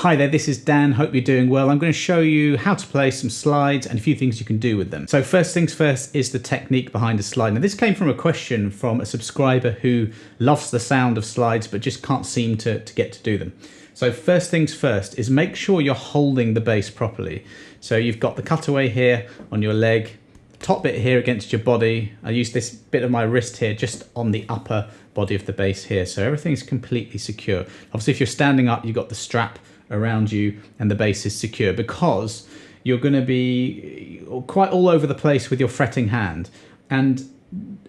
Hi there, this is Dan. Hope you're doing well. I'm going to show you how to play some slides and a few things you can do with them. So first things first is the technique behind a slide. Now this came from a question from a subscriber who loves the sound of slides but just can't seem to get to do them. So first things first is make sure you're holding the bass properly. So you've got the cutaway here on your leg, top bit here against your body. I use this bit of my wrist here just on the upper body of the bass here, so everything's completely secure. Obviously if you're standing up, you've got the strap around you and the bass is secure, because you're going to be quite all over the place with your fretting hand, and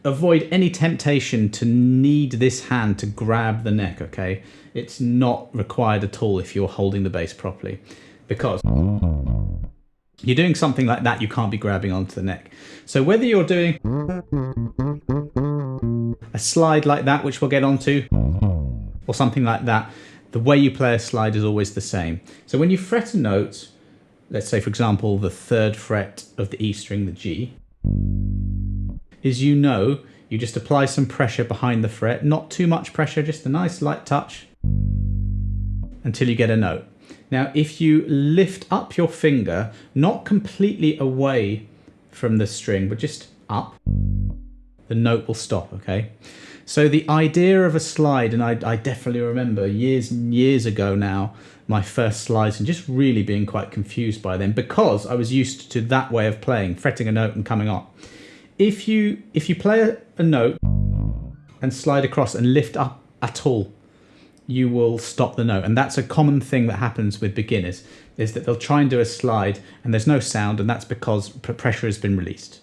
avoid any temptation to need this hand to grab the neck. Okay, it's not required at all if you're holding the bass properly, because you're doing something like that, you can't be grabbing onto the neck. So whether you're doing a slide like that, which we'll get onto, or something like that, the way you play a slide is always the same. So when you fret a note, let's say for example the 3rd fret of the E string, the G, you just apply some pressure behind the fret, not too much pressure, just a nice light touch until you get a note. Now if you lift up your finger, not completely away from the string, but just up, the note will stop, okay? So the idea of a slide, and I definitely remember years and years ago now, my first slides, and just really being quite confused by them, because I was used to that way of playing, fretting a note and coming up. If you play a note and slide across and lift up at all, you will stop the note. And that's a common thing that happens with beginners, is that they'll try and do a slide and there's no sound, and that's because pressure has been released.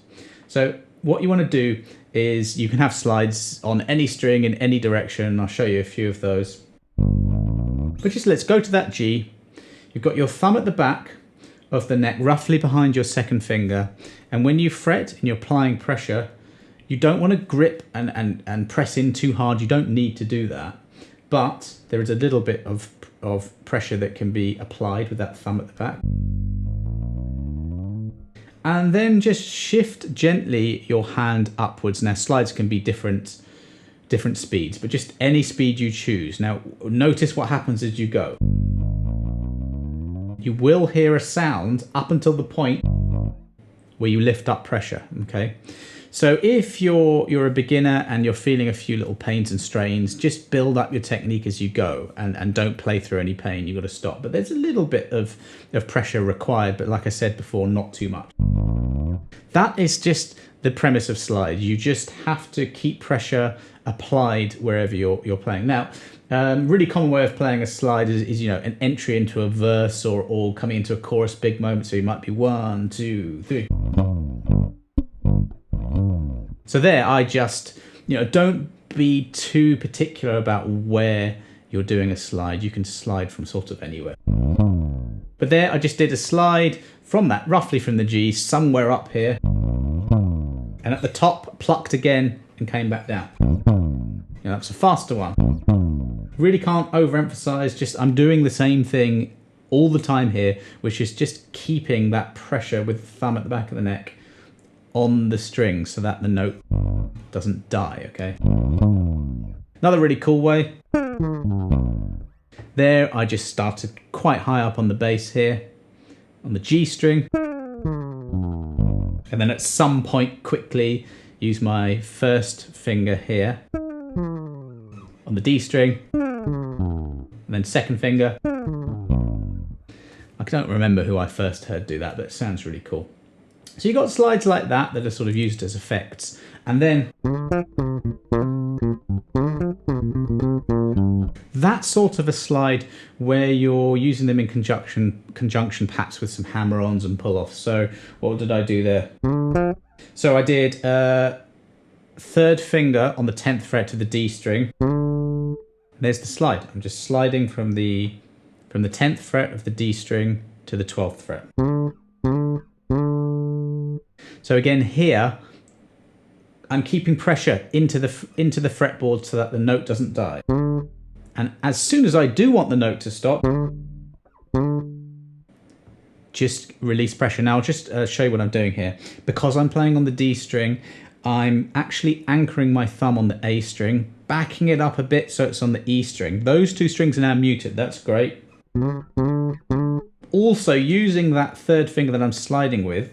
So what you want to do is you can have slides on any string in any direction. I'll show you a few of those. But just let's go to that G. You've got your thumb at the back of the neck, roughly behind your 2nd finger. And when you fret and you're applying pressure, you don't want to grip and press in too hard. You don't need to do that. But there is a little bit of pressure that can be applied with that thumb at the back. And then just shift gently your hand upwards. Now slides can be different speeds, but just any speed you choose. Now notice what happens as you go. You will hear a sound up until the point where you lift up pressure, okay? So if you're a beginner and you're feeling a few little pains and strains, just build up your technique as you go, and don't play through any pain. You've got to stop. But there's a little bit of pressure required, but like I said before, not too much. That is just the premise of slide. You just have to keep pressure applied wherever you're playing. Now, really common way of playing a slide is an entry into a verse or coming into a chorus big moment. So you might be 1, 2, 3. So there, I just, don't be too particular about where you're doing a slide. You can slide from sort of anywhere. But there, I just did a slide from that, roughly from the G, somewhere up here. And at the top, plucked again and came back down. That's a faster one. Really can't overemphasize, just I'm doing the same thing all the time here, which is just keeping that pressure with the thumb at the back of the neck on the string so that the note doesn't die, okay? Another really cool way. There, I just started quite high up on the bass here, on the G string. And then at some point quickly use my 1st finger here on the D string, and then 2nd finger. I don't remember who I first heard do that, but it sounds really cool. So you've got slides like that are sort of used as effects. And then that sort of a slide where you're using them in conjunction perhaps with some hammer-ons and pull-offs. So what did I do there? So I did 3rd finger on the 10th fret to the D string. There's the slide. I'm just sliding from the 10th fret of the D string to the 12th fret. So again here, I'm keeping pressure into the fretboard so that the note doesn't die. And as soon as I do want the note to stop, just release pressure. Now I'll just show you what I'm doing here. Because I'm playing on the D string, I'm actually anchoring my thumb on the A string, backing it up a bit so it's on the E string. Those two strings are now muted. That's great. also using that third finger that I'm sliding with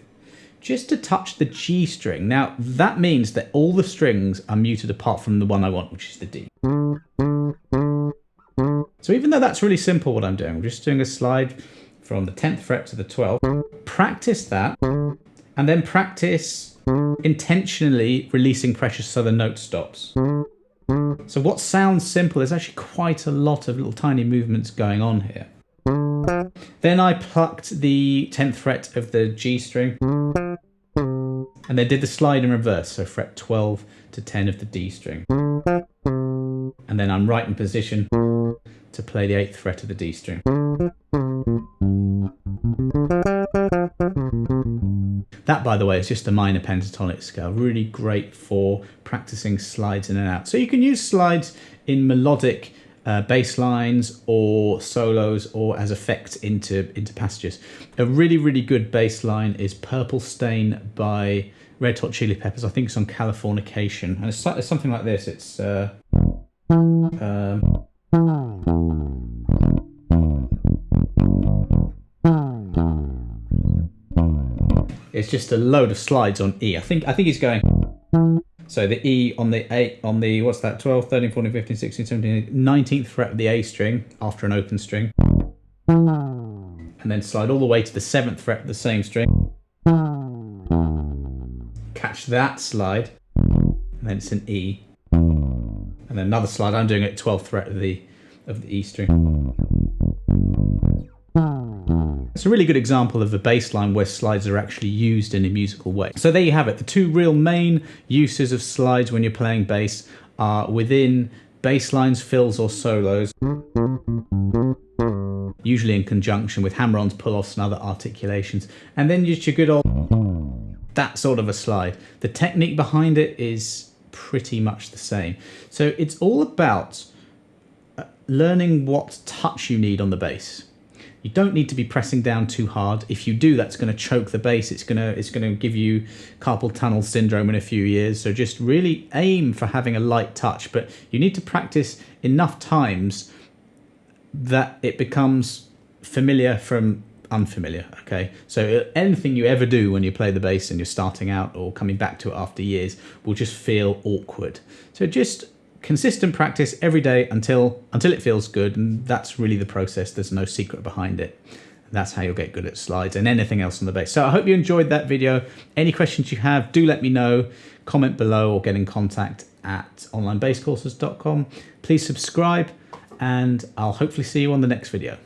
just to touch the G string. Now, that means that all the strings are muted apart from the one I want, which is the D. So even though that's really simple what I'm doing, I'm just doing a slide from the 10th fret to the 12th. Practice that, and then practice intentionally releasing pressure so the note stops. So what sounds simple, there's actually quite a lot of little tiny movements going on here. Then I plucked the 10th fret of the G string, and then did the slide in reverse, so fret 12 to 10 of the D string. And then I'm right in position to play the 8th fret of the D string. That, by the way, is just a minor pentatonic scale, really great for practicing slides in and out. So you can use slides in melodic bass lines or solos or as effects into passages. A really, really good bass line is Purple Stain by Red Hot Chili Peppers. I think it's on Californication. And it's something like this. It's it's just a load of slides on E. I think he's going. So the E on the 8, on the, what's that, 12, 13, 14, 15, 16, 17, 19th fret of the A string after an open string. And then slide all the way to the 7th fret of the same string. Catch that slide. And then it's an E. And then another slide, I'm doing it 12th fret of the E string. It's a really good example of a bass line where slides are actually used in a musical way. So there you have it. The two real main uses of slides when you're playing bass are within bass lines, fills or solos, usually in conjunction with hammer-ons, pull-offs and other articulations. And then just your good old, that sort of a slide. The technique behind it is pretty much the same. So it's all about learning what touch you need on the bass. You don't need to be pressing down too hard. If you do, that's going to choke the bass. It's going to give you carpal tunnel syndrome in a few years. So just really aim for having a light touch, but you need to practice enough times that it becomes familiar from unfamiliar. Okay, so anything you ever do when you play the bass and you're starting out or coming back to it after years will just feel awkward. So just consistent practice every day until it feels good, and that's really the process. There's no secret behind it. That's how you'll get good at slides and anything else on the bass. So I hope you enjoyed that video. Any questions you have, do let me know. Comment below or get in contact at onlinebasscourses.com. Please subscribe, and I'll hopefully see you on the next video.